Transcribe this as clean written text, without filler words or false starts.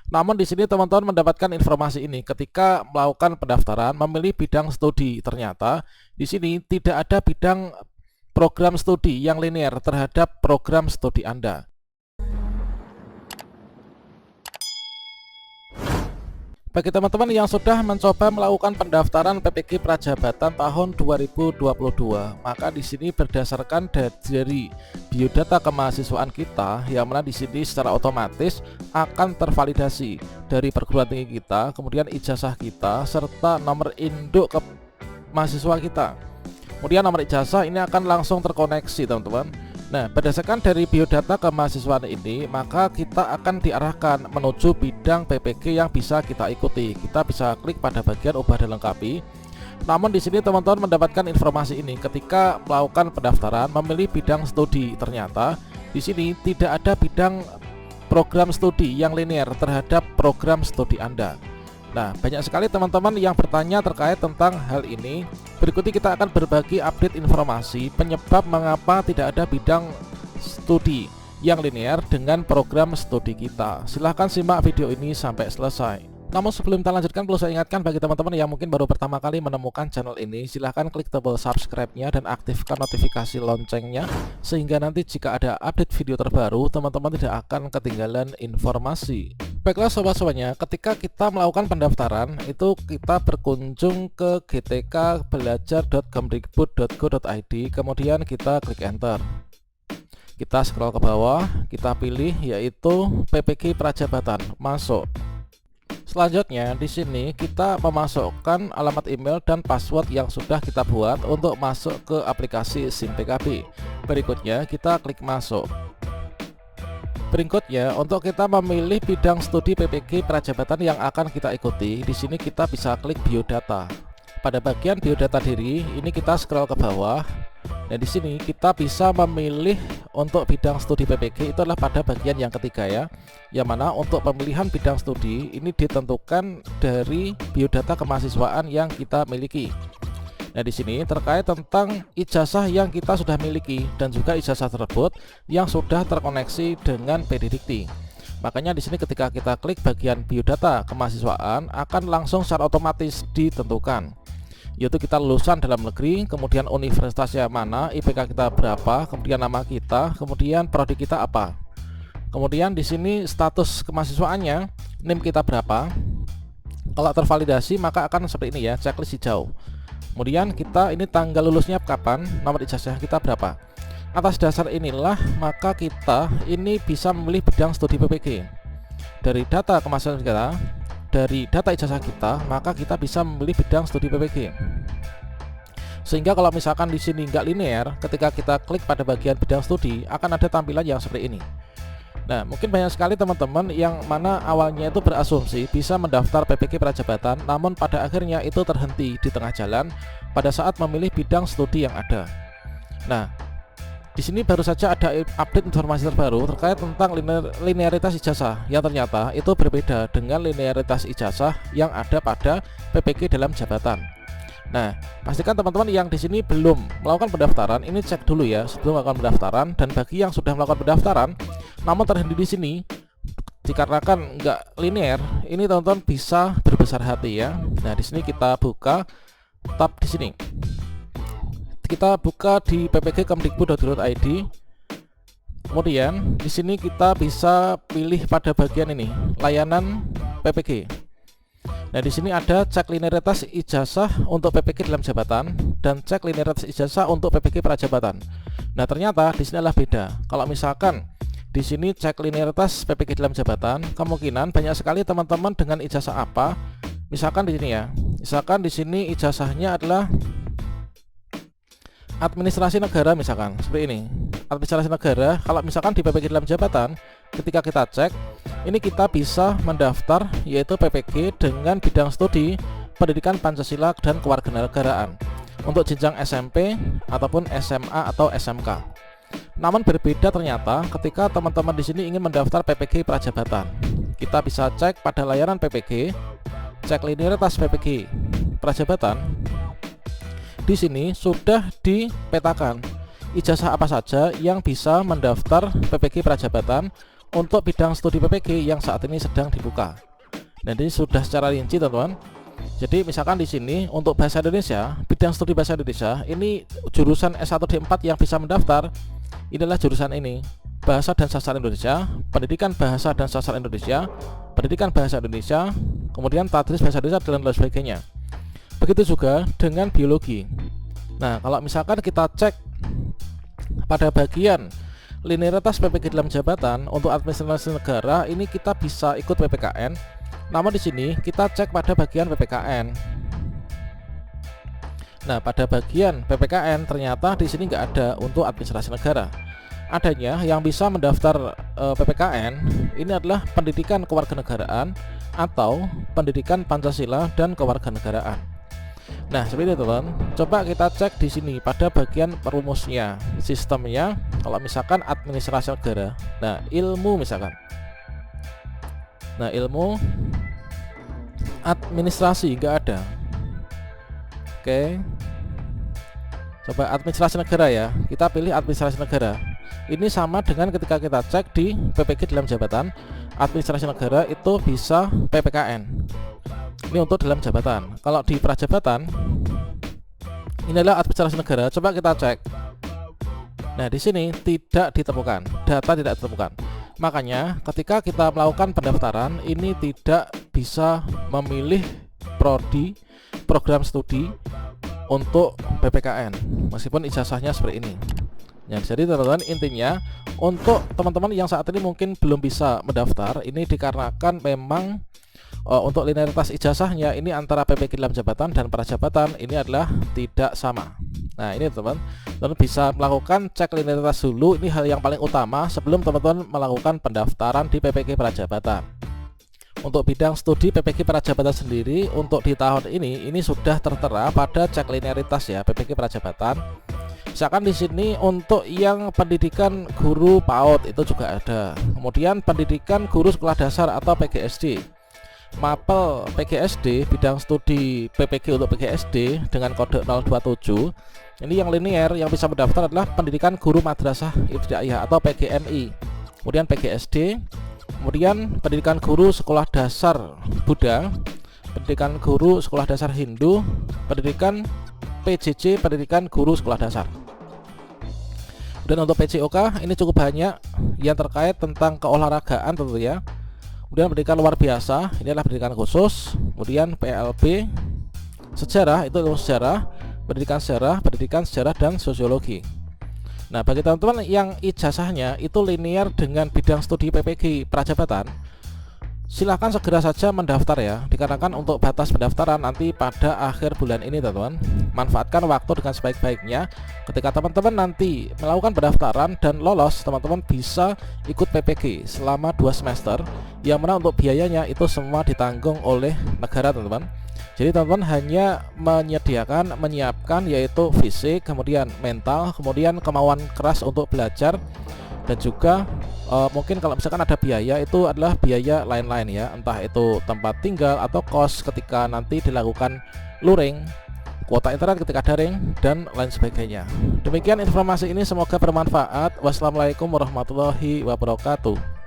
Namun di sini teman-teman mendapatkan informasi ini ketika melakukan pendaftaran memilih bidang studi. Ternyata di sini tidak ada bidang program studi yang linear terhadap program studi Anda. Bagi teman-teman yang sudah mencoba melakukan pendaftaran PPG Prajabatan tahun 2022, maka di sini berdasarkan dari biodata kemahasiswaan kita, yang mana di sini secara otomatis akan tervalidasi dari perguruan tinggi kita, kemudian ijazah kita, serta nomor induk ke mahasiswa kita. Kemudian nomor ijazah ini akan langsung terkoneksi, teman-teman. Nah, berdasarkan dari biodata kemahasiswaan ini, maka kita akan diarahkan menuju bidang PPG yang bisa kita ikuti. Kita bisa klik pada bagian ubah dan lengkapi. Namun di sini teman-teman mendapatkan informasi ini ketika melakukan pendaftaran memilih bidang studi. Ternyata di sini tidak ada bidang program studi yang linear terhadap program studi Anda. Nah, banyak sekali teman-teman yang bertanya terkait tentang hal ini. Berikut ini kita akan berbagi update informasi penyebab mengapa tidak ada bidang studi yang linear dengan program studi kita. Silahkan simak video ini sampai selesai. Namun sebelum kita lanjutkan, perlu saya ingatkan bagi teman-teman yang mungkin baru pertama kali menemukan channel ini, silahkan klik tombol subscribe-nya dan aktifkan notifikasi loncengnya, sehingga nanti jika ada update video terbaru, teman-teman tidak akan ketinggalan informasi. Baiklah sobat-sobatnya, ketika kita melakukan pendaftaran, itu kita berkunjung ke gtkbelajar.kemdikbud.go.id, kemudian kita klik enter. Kita scroll ke bawah, kita pilih yaitu PPG Prajabatan, masuk. Selanjutnya di sini kita memasukkan alamat email dan password yang sudah kita buat untuk masuk ke aplikasi SIM PKB. Berikutnya kita klik masuk. Berikutnya untuk kita memilih bidang studi PPG Prajabatan yang akan kita ikuti, di sini kita bisa klik biodata. Pada bagian biodata diri ini kita scroll ke bawah. Dan di sini kita bisa memilih untuk bidang studi PPG itu adalah pada bagian yang ketiga ya. Yang mana untuk pemilihan bidang studi ini ditentukan dari biodata kemahasiswaan yang kita miliki. Nah, di sini terkait tentang ijazah yang kita sudah miliki dan juga ijazah tersebut yang sudah terkoneksi dengan PD Dikti. Makanya di sini ketika kita klik bagian biodata kemahasiswaan akan langsung secara otomatis ditentukan, yaitu kita lulusan dalam negeri, kemudian universitasnya mana, IPK kita berapa, kemudian nama kita, kemudian prodi kita apa. Kemudian di sini status kemahasiswaannya, NIM kita berapa. Kalau tervalidasi maka akan seperti ini ya, checklist hijau. Kemudian kita ini tanggal lulusnya kapan, nomor ijazah kita berapa. Atas dasar inilah maka kita ini bisa memilih bidang studi PPG. Dari data kemahasiswaan kita, dari data ijazah kita, maka kita bisa memilih bidang studi PPG. Sehingga kalau misalkan di sini nggak linear, ketika kita klik pada bagian bidang studi akan ada tampilan yang seperti ini. Nah, mungkin banyak sekali teman-teman yang mana awalnya itu berasumsi bisa mendaftar PPG Prajabatan, namun pada akhirnya itu terhenti di tengah jalan pada saat memilih bidang studi yang ada. Nah, di sini baru saja ada update informasi terbaru terkait tentang linearitas ijazah yang ternyata itu berbeda dengan linearitas ijazah yang ada pada PPG dalam jabatan. Nah, pastikan teman-teman yang di sini belum melakukan pendaftaran ini cek dulu ya sebelum melakukan pendaftaran, dan bagi yang sudah melakukan pendaftaran namun terhenti di sini dikarenakan nggak linear, ini teman-teman bisa berbesar hati ya. Nah, di sini kita buka tab di sini. Kita buka di ppg.kemdikbud.go.id. Kemudian di sini kita bisa pilih pada bagian ini, layanan PPG. Nah, di sini ada cek linearitas ijazah untuk PPG dalam jabatan dan cek linearitas ijazah untuk PPG Prajabatan. Nah, ternyata di sini adalah beda. Kalau misalkan di sini cek linearitas PPG dalam jabatan, kemungkinan banyak sekali teman-teman dengan ijazah apa. Misalkan di sini ya. Misalkan di sini ijazahnya adalah administrasi negara misalkan, seperti ini. Administrasi negara, kalau misalkan di PPG dalam jabatan, ketika kita cek, ini kita bisa mendaftar yaitu PPG dengan bidang studi Pendidikan Pancasila dan Kewarganegaraan untuk jenjang SMP ataupun SMA atau SMK. Namun berbeda ternyata ketika teman-teman di sini ingin mendaftar PPG Prajabatan. Kita bisa cek pada layanan PPG, cek linearitas PPG Prajabatan. Di sini sudah dipetakan ijazah apa saja yang bisa mendaftar PPG Prajabatan untuk bidang studi PPG yang saat ini sedang dibuka. Dan ini sudah secara rinci teman-teman. Jadi misalkan di sini untuk bahasa Indonesia, bidang studi bahasa Indonesia, ini jurusan S1 D4 yang bisa mendaftar, inilah jurusan ini. Bahasa dan Sastra Indonesia, Pendidikan Bahasa dan Sastra Indonesia, Pendidikan Bahasa Indonesia, kemudian Tadris Bahasa Indonesia dan lain sebagainya. Begitu juga dengan biologi. Nah, kalau misalkan kita cek pada bagian linearitas PPG dalam jabatan untuk administrasi negara, ini kita bisa ikut PPKN. Namun di sini kita cek pada bagian PPKN. Nah, pada bagian PPKN ternyata di sini nggak ada untuk administrasi negara. Adanya yang bisa mendaftar PPKN ini adalah pendidikan kewarganegaraan atau pendidikan Pancasila dan kewarganegaraan. Nah, seperti itu teman. Coba kita cek di sini pada bagian perumusnya, sistemnya. Kalau misalkan administrasi negara, nah ilmu misalkan. Nah, ilmu administrasi nggak ada. Oke. Coba administrasi negara ya. Kita pilih administrasi negara. Ini sama dengan ketika kita cek di PPG dalam jabatan, administrasi negara itu bisa PPKN. Ini untuk dalam jabatan. Kalau di prajabatan, ini adalah administrasi negara. Coba kita cek. Nah, di sini tidak ditemukan, data tidak ditemukan. Makanya ketika kita melakukan pendaftaran, ini tidak bisa memilih prodi, program studi untuk PPKN, meskipun ijazahnya seperti ini. Ya, jadi teman-teman, intinya untuk teman-teman yang saat ini mungkin belum bisa mendaftar, ini dikarenakan memang untuk linearitas ijazahnya ini antara PPG dalam jabatan dan prajabatan ini adalah tidak sama. Nah, ini teman-teman bisa melakukan cek linearitas dulu. Ini hal yang paling utama sebelum teman-teman melakukan pendaftaran di PPG prajabatan. Untuk bidang studi PPG prajabatan sendiri untuk di tahun ini sudah tertera pada cek linearitas ya PPG prajabatan. Misalkan di sini untuk yang pendidikan guru PAUD itu juga ada. Kemudian pendidikan guru sekolah dasar atau PGSD. Mapel PGSD, bidang studi PPG untuk PGSD dengan kode 027. Ini yang linear yang bisa mendaftar adalah pendidikan guru madrasah ibtidaiyah atau PGMI. Kemudian PGSD, kemudian pendidikan guru sekolah dasar Buddha, pendidikan guru sekolah dasar Hindu, pendidikan PJJ, pendidikan guru sekolah dasar. Dan untuk PCOK ini cukup banyak yang terkait tentang keolahragaan tentu ya. Kemudian pendidikan luar biasa, ini adalah pendidikan khusus. Kemudian PLB, sejarah itu ilmu sejarah, pendidikan sejarah dan sosiologi. Nah, bagi teman-teman yang ijazahnya itu linear dengan bidang studi PPG prajabatan, silahkan segera saja mendaftar ya, dikarenakan untuk batas pendaftaran nanti pada akhir bulan ini teman-teman. Manfaatkan waktu dengan sebaik-baiknya. Ketika teman-teman nanti melakukan pendaftaran dan lolos, teman-teman bisa ikut PPG selama 2 semester, yang mana untuk biayanya itu semua ditanggung oleh negara teman-teman. Jadi teman-teman hanya menyiapkan yaitu fisik, kemudian mental, kemudian kemauan keras untuk belajar, dan juga mungkin kalau misalkan ada biaya itu adalah biaya lain-lain ya, entah itu tempat tinggal atau kos ketika nanti dilakukan luring, kuota internet ketika daring, dan lain sebagainya. Demikian informasi ini, semoga bermanfaat. Wassalamualaikum warahmatullahi wabarakatuh.